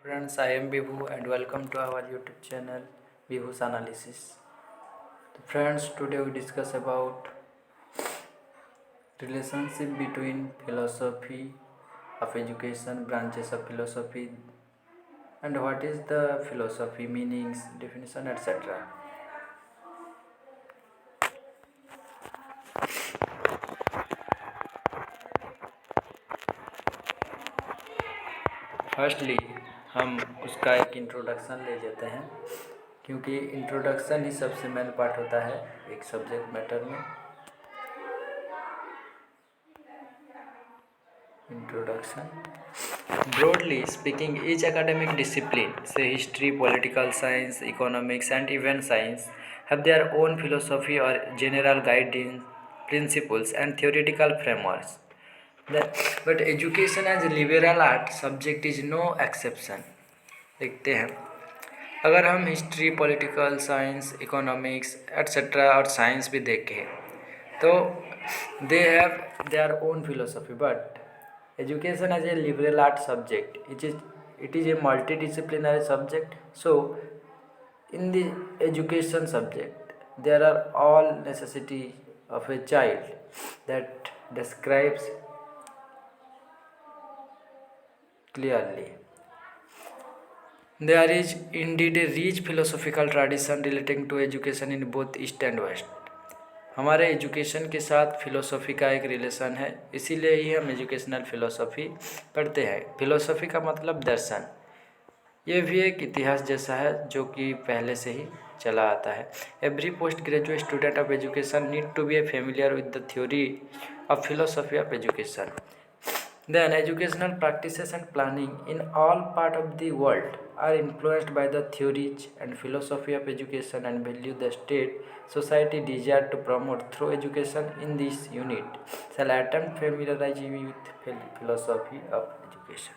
Friends, I am Vibhu and welcome to our YouTube channel Vibhu's Analysis. Friends, today we discuss about relationship between philosophy of education, branches of philosophy, and what is the philosophy meanings, definition, etc. Firstly हम उसका एक introduction ले लेते हैं क्योंकि introduction ही सबसे main part होता है एक सब्जेक्ट मैटर में। Introduction. Broadly speaking, each academic discipline, say history, political science, economics, and even science, have their own philosophy or general guiding principles and theoretical frameworks. But education as a liberal art subject is no exception. देखते हैं, अगर हम history, political science, economics etcetera और science भी देखें तो they have their own philosophy, but education as a liberal art subject, it is a multidisciplinary subject. So in the education subject there are all necessity of a child that describes clearly. There is indeed a rich philosophical tradition relating to education in both east and west. हमारे education के साथ philosophy का एक relation है, इसीलिए ही हम educational philosophy पढ़ते हैं। फ़िलोसॉफ़ी का मतलब दर्शन, ये भी एक इतिहास जैसा है जो कि पहले से ही चला आता है। Every post graduate student of education need to be a familiar with the theory of philosophy of education. Then educational practices and planning in all part of the world are influenced by the theories and philosophy of education and value the state society desire to promote through education. In this unit shall attempt familiarize you with philosophy of education.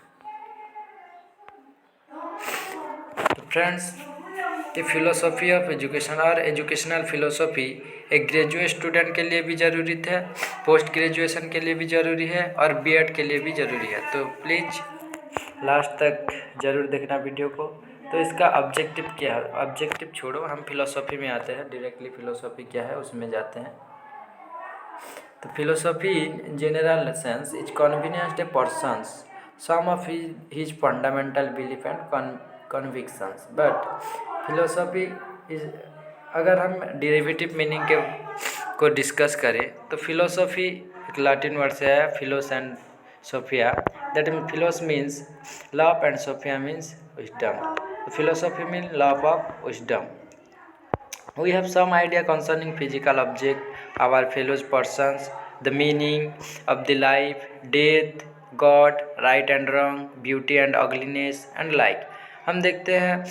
तो friends, ये philosophy of education और educational philosophy एक graduate student के लिए भी ज़रूरी है, post graduation के लिए भी ज़रूरी है और बीएड के लिए भी ज़रूरी है। तो प्लीज़ लास्ट तक ज़रूर देखना वीडियो को। तो इसका ऑब्जेक्टिव क्या है? ऑब्जेक्टिव छोड़ो, हम फिलोसॉफी में आते हैं, डायरेक्टली फिलोसॉफी क्या है उसमें जाते हैं। तो philosophy in general sense is convenience a person's sum of his fundamental belief and convictions, but philosophy is, अगर हम डेरिवेटिव मीनिंग के को डिस्कस करें तो फिलोसॉफी एक लैटिन वर्ड से है, philos and sophia, that mean philos means love and sophia means wisdom. Philosophy mean love of wisdom. We have some idea concerning physical object, our fellow persons, the meaning of the life, death, God, right and wrong, beauty and ugliness and like. हम देखते हैं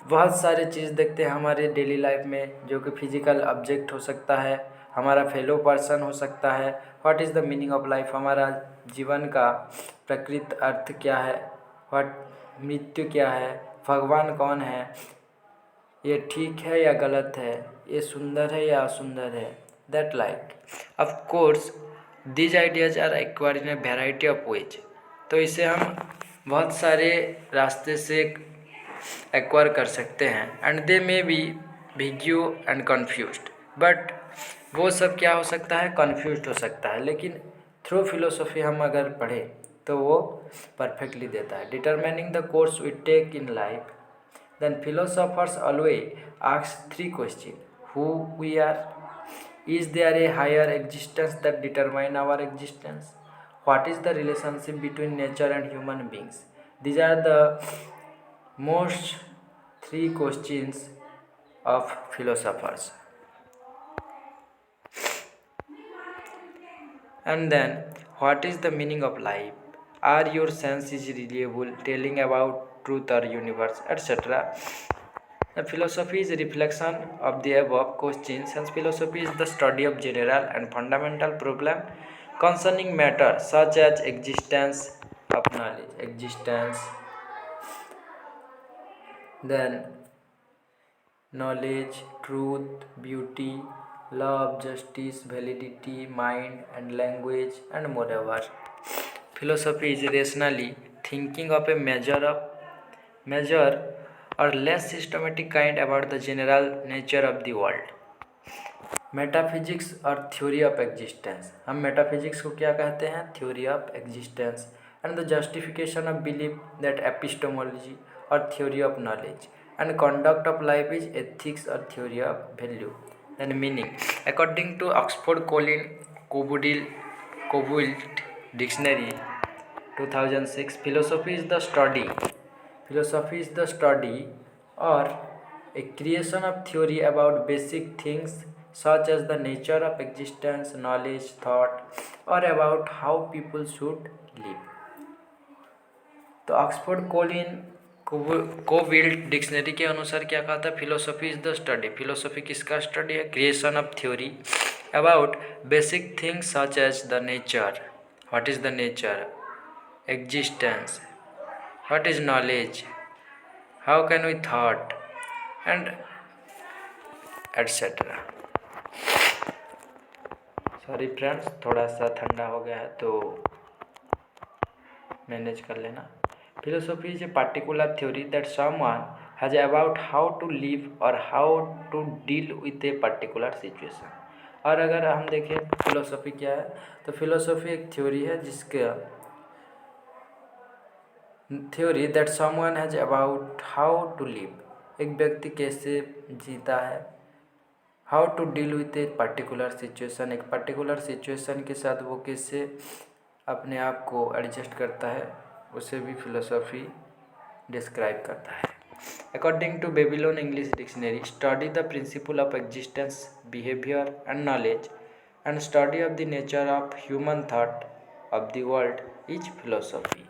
बहुत सारे चीज़ देखते हैं हमारे daily life में जो कि फिजिकल ऑब्जेक्ट हो सकता है, हमारा फेलो पर्सन हो सकता है। What is the meaning of life, हमारा जीवन का प्रकृत अर्थ क्या है, व्हाट मृत्यु क्या है, भगवान कौन है, ये ठीक है या गलत है, ये सुंदर है या असुंदर है, that like. Of course these ideas are acquired in a variety of ways. तो इसे हम बहुत सारे रास्ते से एक्वायर कर सकते हैं, and they may be vague and confused, but वो सब क्या हो सकता है, कन्फ्यूज्ड हो सकता है, लेकिन थ्रू फिलोसॉफी हम अगर पढ़ें तो वो परफेक्टली देता है। Determining the course we take in life, then philosophers always ask three questions: who we are, is there a higher existence that determine our existence, what is the relationship between nature and human beings. These are the most three questions of philosophers. And then, what is the meaning of life, are your senses reliable, telling about truth or universe, etc. The philosophy is a reflection of the above questions, since philosophy is the study of general and fundamental problem concerning matter such as existence of knowledge, existence, then knowledge, truth, beauty, love, justice, validity, mind and language, and moreover. Philosophy is rationally thinking of a measure of measure or less systematic kind about the general nature of the world. Metaphysics और theory of existence, हम metaphysics को क्या कहते हैं? Theory of existence. And the justification of belief that epistemology और theory of knowledge and conduct of life is ethics और theory of value. Then meaning, according to Oxford कोविल्ट dictionary 2006, philosophy is the study or a creation of theory about basic things such as the nature of existence, knowledge, thought, or about how people should live. तो Oxford कोविल्ट dictionary के अनुसार क्या कहा था? Philosophy is the study. Philosophy किसका study है? Creation of theory about basic things such as the nature. What is the nature? Existence. What is knowledge? How can we thought and etcetera. Sorry friends, थोड़ा सा ठंडा हो गया है तो manage कर लेना. Philosophy is a particular theory that someone has about how to live और how to deal with a particular situation. और अगर हम देखें फिलोसॉफी क्या है, तो फिलोसॉफी एक थ्योरी है जिसका theory that someone has about how to live, एक व्यक्ति कैसे जीता है, how to deal with a particular situation, एक पर्टिकुलर सिचुएशन के साथ वो कैसे अपने आप को एडजस्ट करता है, उसे भी फिलोसॉफी डिस्क्राइब करता है. According to Babylon English dictionary, study the principle of existence, behaviour and knowledge and study of the nature of human thought of the world is philosophy.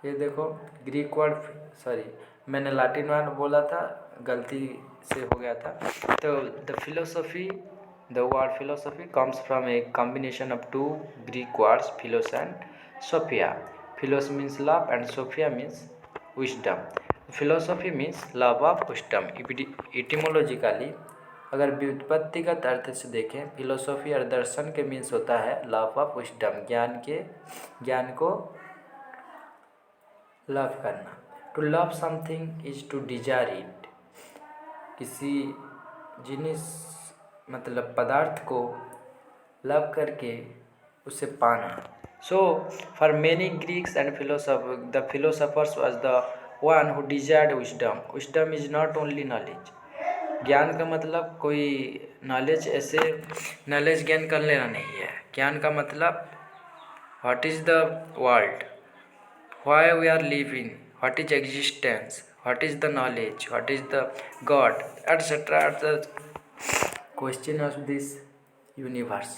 ये देखो ग्रीक वर्ड, सॉरी मैंने Latin word बोला था, गलती से हो गया था. तो the philosophy, the word philosophy comes from a combination of two Greek words, philos and sophia. Philos means love and sophia means wisdom. Philosophy means love of wisdom. Etymologically अगर व्युत्पत्तिगत अर्थ से देखें, फिलोसॉफी और दर्शन के मीन्स होता है love of wisdom, ज्ञान को लव करना. To love something is to desire it, किसी जिनिस मतलब पदार्थ को लव करके उसे पाना. So for many Greeks and the philosophers was the one who desired wisdom. Wisdom is not only knowledge. ज्ञान का मतलब कोई नॉलेज, ऐसे नॉलेज गेन कर लेना नहीं है. ज्ञान का मतलब what is the world, why we are living, what is existence, what is the knowledge, what is the God, etc. are the question of this universe.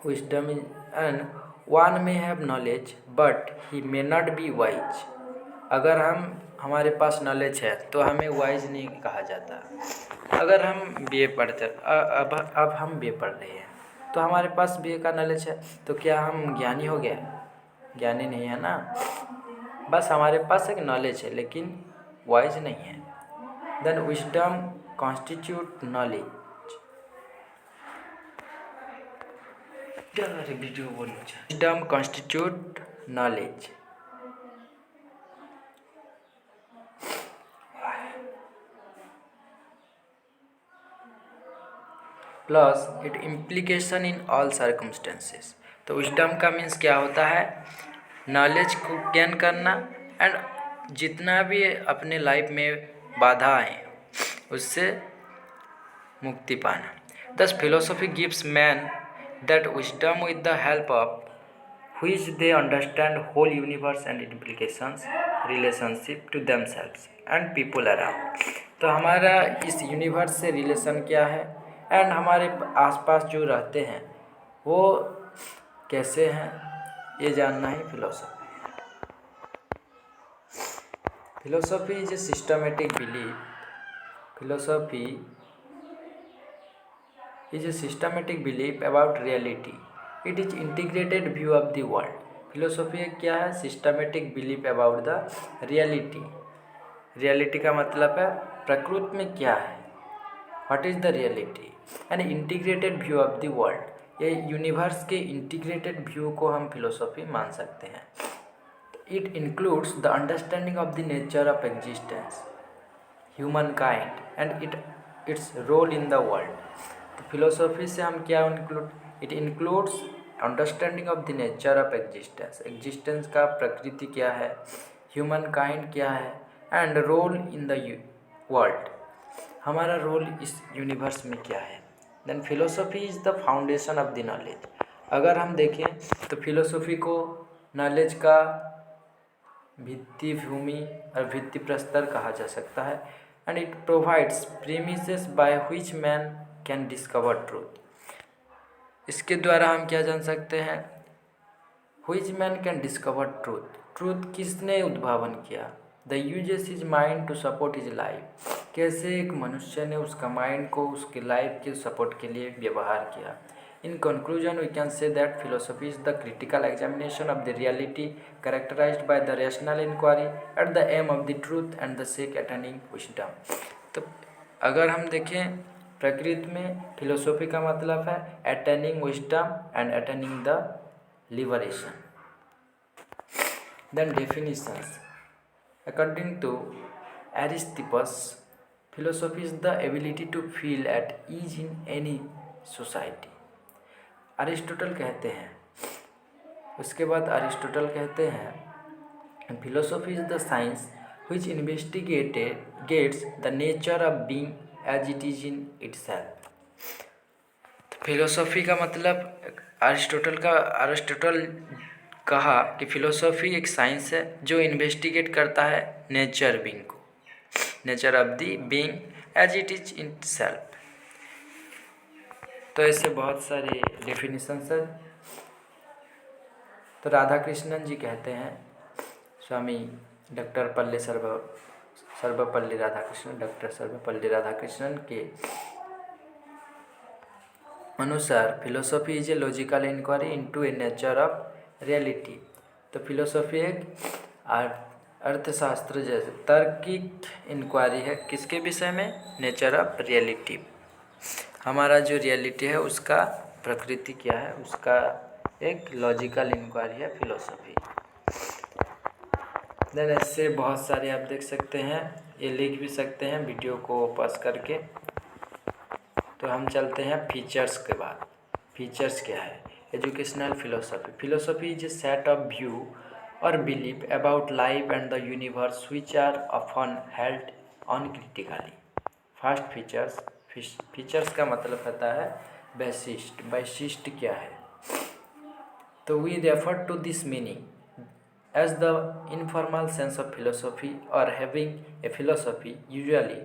Wisdom is, and one may have knowledge but he may not be wise. अगर हमारे पास knowledge है तो हमें wise नहीं कहा जाता. अगर हम बीए पढ़ते, अब हम बीए पढ़ रहे हैं तो हमारे पास बीए का नॉलेज है, तो क्या हम ज्ञानी हो गए? ज्ञानी नहीं है ना, बस हमारे पास एक नॉलेज है लेकिन वाइज नहीं है. Then wisdom constitute knowledge. Wisdom constitute knowledge. Plus it implication in all circumstances. तो विजडम का मीन्स क्या होता है? नॉलेज को गेन करना एंड जितना भी अपने लाइफ में बाधा आए उससे मुक्ति पाना. दस philosophy gives man that wisdom with the help of which they understand whole universe and implications relationship to themselves and people around. तो हमारा इस यूनिवर्स से रिलेशन क्या है एंड हमारे आसपास जो रहते हैं वो कैसे हैं, ये जानना ही फिलोसॉफी है. Philosophy is a systematic belief. Philosophy is a systematic belief about reality. It is integrated view of the world. Philosophy क्या है? Systematic belief about the reality. Reality का मतलब है प्रकृति में क्या है, what is the reality, and integrated view of the world. ये यूनिवर्स के इंटीग्रेटेड व्यू को हम फिलोसॉफी मान सकते हैं। It includes the understanding of the nature of existence, human kind and its role in the world. तो philosophy से हम क्या it includes understanding of the nature of existence, existence का प्रकृति क्या है, ह्यूमन काइंड क्या है, and role in the world, हमारा रोल इस यूनिवर्स में क्या है। Then philosophy is the foundation of the knowledge. अगर हम देखें तो फिलोसॉफी को नॉलेज का भित्ति भूमि और भित्ति प्रस्तर कहा जा सकता है। And it provides premises by which man can discover truth. इसके द्वारा हम क्या जान सकते हैं, which man can discover truth, truth किसने उद्भावन किया। The uses his mind to support his life, कैसे एक मनुष्य ने उसका माइंड को उसके लाइफ के सपोर्ट के लिए व्यवहार किया। In conclusion we can say that philosophy is the critical examination of the reality characterised by the rational inquiry at the aim of the truth and the sake attaining wisdom. तो अगर हम देखें प्रकृति में फिलोसॉफी का मतलब है attaining wisdom and attaining the liberation. Then definitions. According to Aristippus, philosophy is the ability to feel at ease in any society. Aristotle कहते हैं, उसके बाद अरिस्टोटल कहते हैं philosophy is the science which investigates the nature of being as it is in itself. Philosophy का मतलब Aristotle कहा कि फिलोसॉफी एक साइंस है जो इन्वेस्टिगेट करता है नेचर बीइंग को, nature of the being as it is in self. तो ऐसे बहुत सारे डेफिनेशंस है। तो राधा कृष्णन जी कहते हैं, स्वामी डॉक्टर सर्वपल्ली राधाकृष्णन के अनुसार philosophy is a logical inquiry into a nature of reality. तो फिलोसॉफी एक अर्थशास्त्र जैसे तार्किक इंक्वायरी है, किसके विषय में, नेचर ऑफ रियलिटी, हमारा जो रियलिटी है उसका प्रकृति क्या है, उसका एक लॉजिकल इंक्वायरी है फिलोसॉफी। देन ऐसे बहुत सारे आप देख सकते हैं, ये लिख भी सकते हैं वीडियो को पॉज करके। तो हम चलते हैं फीचर्स के बाद। फीचर्स क्या है, educational philosophy is a set of view और belief about life and the universe which are often held uncritically. First features का मतलब होता है वैशिष्ट। वैशिष्ट क्या है, तो we refer to this meaning as the informal sense of philosophy और having a philosophy usually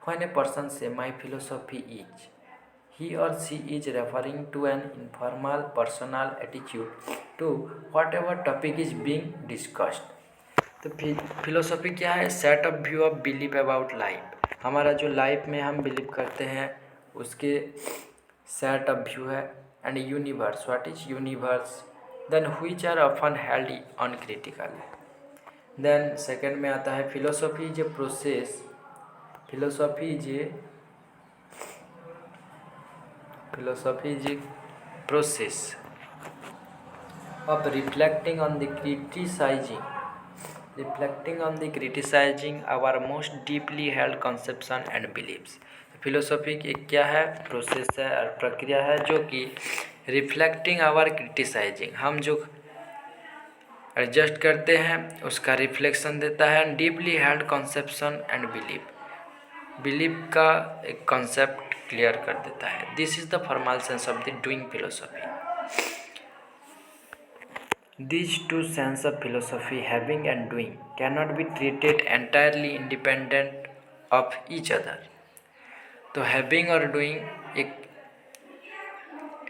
when a person say my philosophy is, he or she is referring to an informal personal attitude to whatever topic is being discussed. तो philosophy क्या है, set of view of believe about life, हमारा जो life में हम believe करते हैं उसके सेट ऑफ व्यू है। And universe, what is universe, then which are often held uncritical. Then second में आता है philosophy is a process, philosophy is a process of reflecting on the criticizing our most deeply held conception and beliefs। Philosophy एक क्या है, process है और प्रक्रिया है जो कि रिफ्लेक्टिंग आवर क्रिटिसाइजिंग, हम जो एडजस्ट करते हैं उसका रिफ्लेक्शन देता है। Deeply held conception and belief का एक कॉन्सेप्ट क्लियर कर देता है। This is the formal sense of the doing philosophy. These two sense of philosophy, having and doing, cannot be treated entirely independent of each other। तो having और doing एक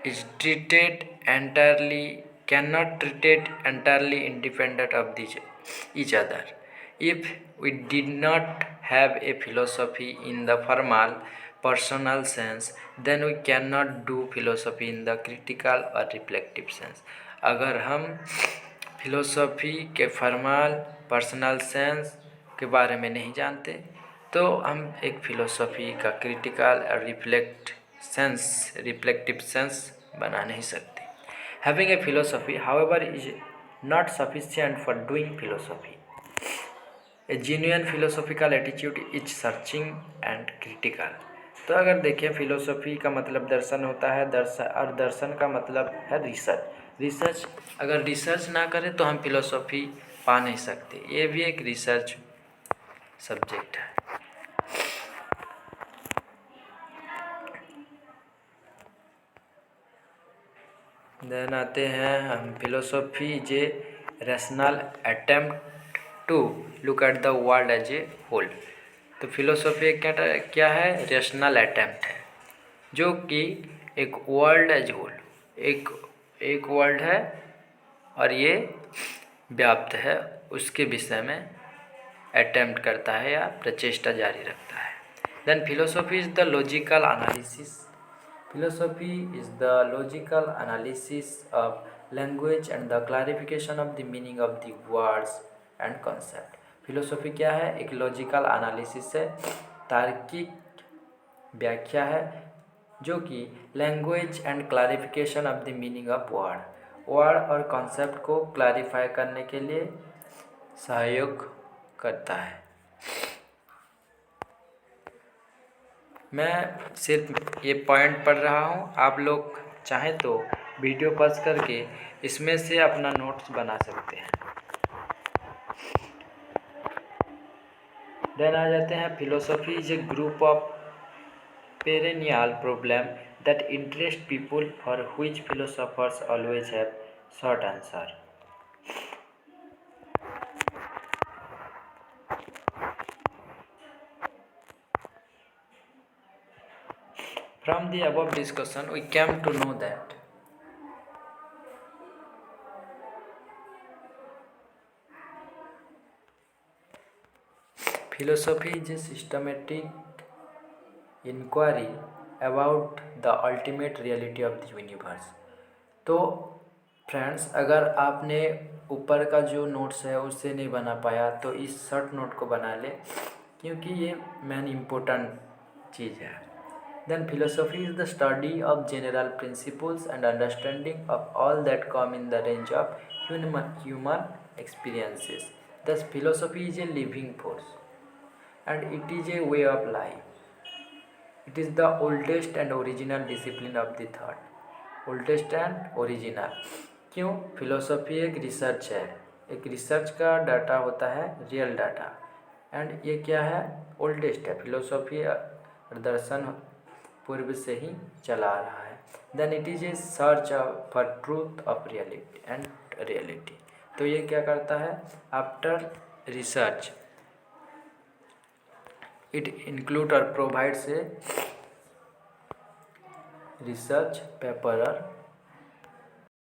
is treated entirely, cannot treated entirely independent of each other। If we did not have a philosophy in the formal personal sense, then we cannot do philosophy in the critical or reflective sense। अगर हम philosophy के formal personal sense के बारे में नहीं जानते तो हम एक फ़िलोसॉफी का क्रिटिकल और रिफ्लेक्टिव सेंस बना नहीं सकती। Having a philosophy however is not sufficient for doing philosophy. A genuine philosophical attitude is searching and critical. तो अगर देखें फिलोसफी का मतलब दर्शन होता है, और दर्शन का मतलब है रिसर्च। रिसर्च अगर रिसर्च ना करें तो हम फिलोसफी पा नहीं सकते। ये भी एक रिसर्च सब्जेक्ट है। देन आते हैं हम philosophy is a rational attempt to look at the world as a whole. तो फिलोसफी क्या है? रैशनल अटेम्प्ट है जो कि एक वर्ल्ड एज होल, एक वर्ल्ड है और ये व्याप्त है, उसके विषय में अटेम्प्ट करता है या प्रचेष्टा जारी रखता है। Then philosophy is the logical analysis. Philosophy is the logical analysis of language and the clarification of the meaning of the words and concept. Philosophy क्या है? एक लॉजिकल एनालिसिस है, तार्किक व्याख्या है जो कि language and clarification of the meaning of word और कॉन्सेप्ट को क्लैरिफाई करने के लिए सहयोग करता है। मैं सिर्फ ये पॉइंट पढ़ रहा हूँ, आप लोग चाहें तो वीडियो पॉज करके इसमें से अपना नोट्स बना सकते हैं। देन आ जाते हैं philosophy is a group of perennial problem that interest people for which philosophers always have short answer. From the above discussion, we came to know that philosophy is a systematic inquiry about the ultimate reality of the universe। तो friends, अगर आपने ऊपर का जो notes है उससे नहीं बना पाया तो इस शॉर्ट नोट को बना ले, क्योंकि ये मेन इम्पोर्टेंट चीज़ है। Then philosophy is the study of general principles and understanding of all that come in the range of human experiences. Thus philosophy is a living force and it is a way of life. It is the oldest and original discipline of the thought. Oldest and original क्यों? Philosophy एक research है, एक research का data होता है real data, and ये क्या है? ओल्डेस्ट है। फिलोसफी दर्शन पूर्व से ही चला आ रहा है। Then it is a search for truth of reality and reality. तो ये क्या करता है? आफ्टर रिसर्च इट इंक्लूड और प्रोवाइड्स ए रिसर्च पेपर और